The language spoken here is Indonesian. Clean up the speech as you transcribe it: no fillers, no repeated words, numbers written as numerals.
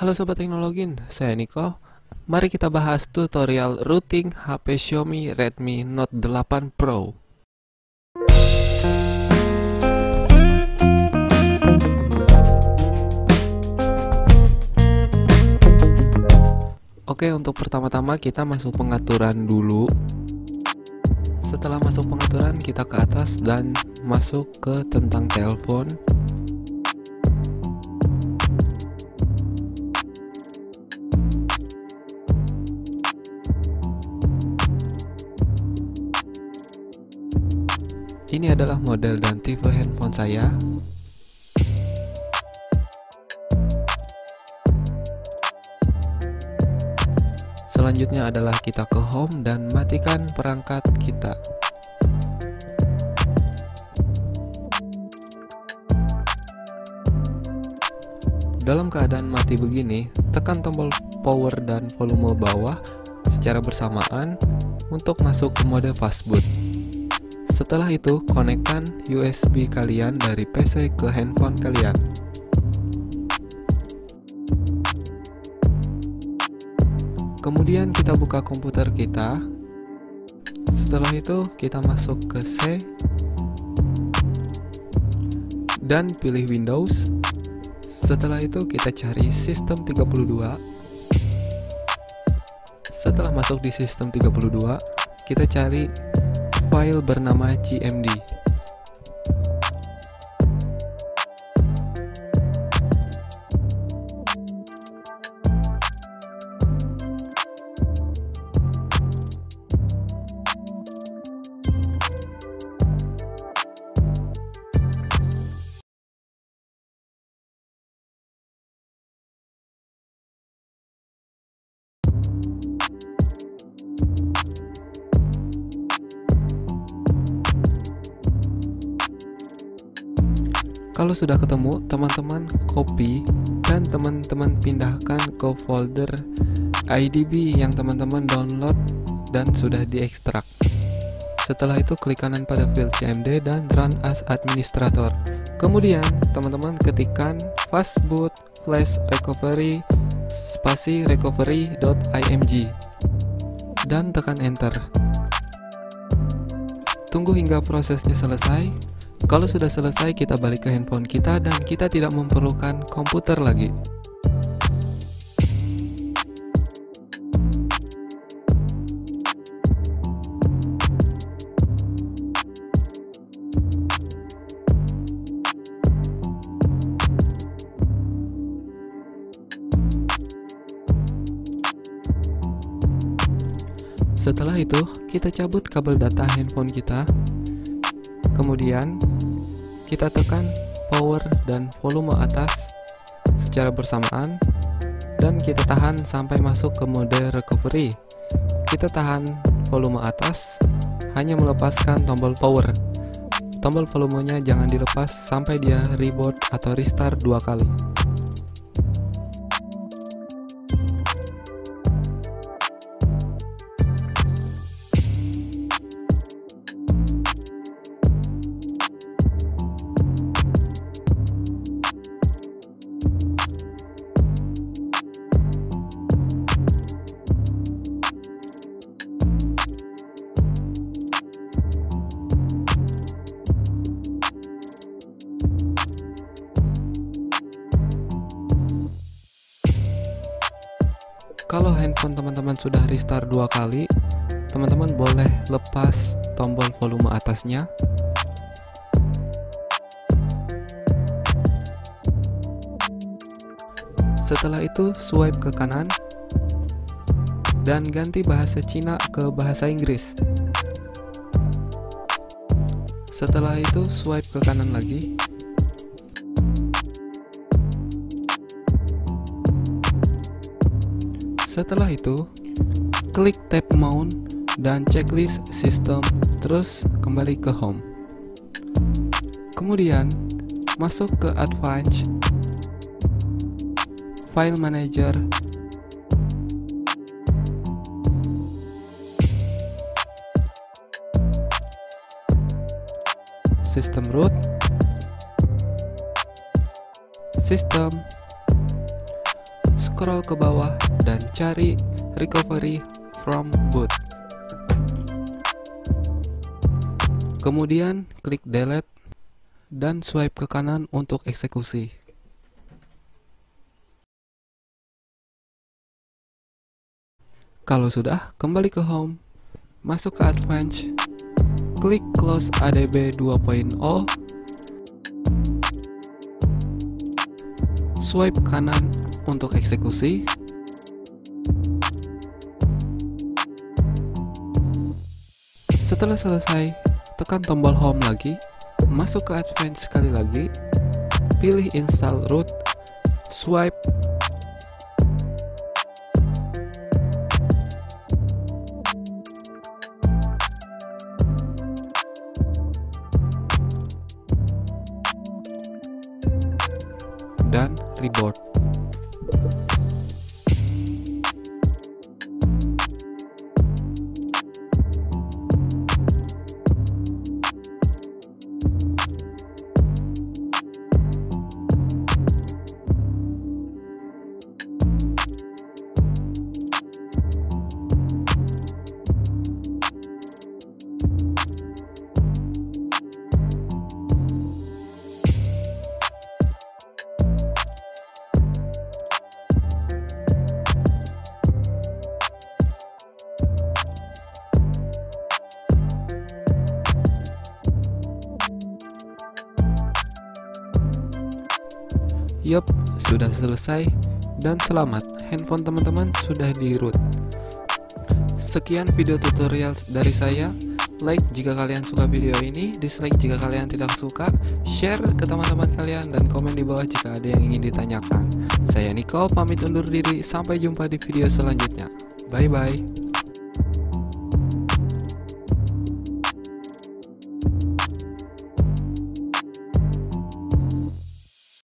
Halo Sobat Teknologin, saya Niko. Mari kita bahas tutorial routing HP Xiaomi Redmi Note 8 Pro. Oke, untuk pertama-tama kita masuk pengaturan dulu. Setelah masuk pengaturan, kita ke atas dan masuk ke tentang telepon. Ini adalah model dan tipe handphone saya. Selanjutnya adalah kita ke home dan matikan perangkat kita. Dalam keadaan mati begini, tekan tombol power dan volume bawah secara bersamaan untuk masuk ke mode fastboot. Setelah itu, konekkan USB kalian dari PC ke handphone kalian. Kemudian kita buka komputer kita. Setelah itu, kita masuk ke C dan pilih Windows. Setelah itu, kita cari sistem 32. Setelah masuk di sistem 32, kita cari file bernama CMD. Kalau sudah ketemu, teman-teman copy dan teman-teman pindahkan ke folder IDB yang teman-teman download dan sudah diekstrak. Setelah itu klik kanan pada file CMD dan run as administrator. Kemudian teman-teman ketikkan fastboot flash recovery spasi recovery.img dan tekan enter. Tunggu hingga prosesnya selesai. Kalau sudah selesai, kita balik ke handphone kita dan kita tidak memerlukan komputer lagi. Setelah itu, kita cabut kabel data handphone kita. Kemudian kita tekan power dan volume atas secara bersamaan dan kita tahan sampai masuk ke mode recovery. Kita tahan volume atas, hanya melepaskan tombol power. Tombol volumenya jangan dilepas sampai dia reboot atau restart 2 kali. Kalau handphone teman-teman sudah restart 2 kali, teman-teman boleh lepas tombol volume atasnya. Setelah itu swipe ke kanan dan ganti bahasa Cina ke bahasa Inggris. Setelah itu swipe ke kanan lagi. Setelah itu, klik tab mount dan checklist sistem, terus kembali ke home. Kemudian, masuk ke advanced, file manager, system root, system, scroll ke bawah dan cari recovery from boot. Kemudian klik delete dan swipe ke kanan untuk eksekusi. Kalau sudah, kembali ke home, masuk ke advanced, klik close ADB 2.0, swipe kanan untuk eksekusi. Setelah selesai, tekan tombol home lagi, masuk ke advanced sekali lagi, pilih install root, swipe, dan reboot. Yup, sudah selesai dan selamat, handphone teman-teman sudah di root. Sekian video tutorial dari saya. Like jika kalian suka video ini, dislike jika kalian tidak suka, share ke teman-teman kalian, dan komen di bawah jika ada yang ingin ditanyakan. Saya Niko, pamit undur diri, sampai jumpa di video selanjutnya. Bye bye.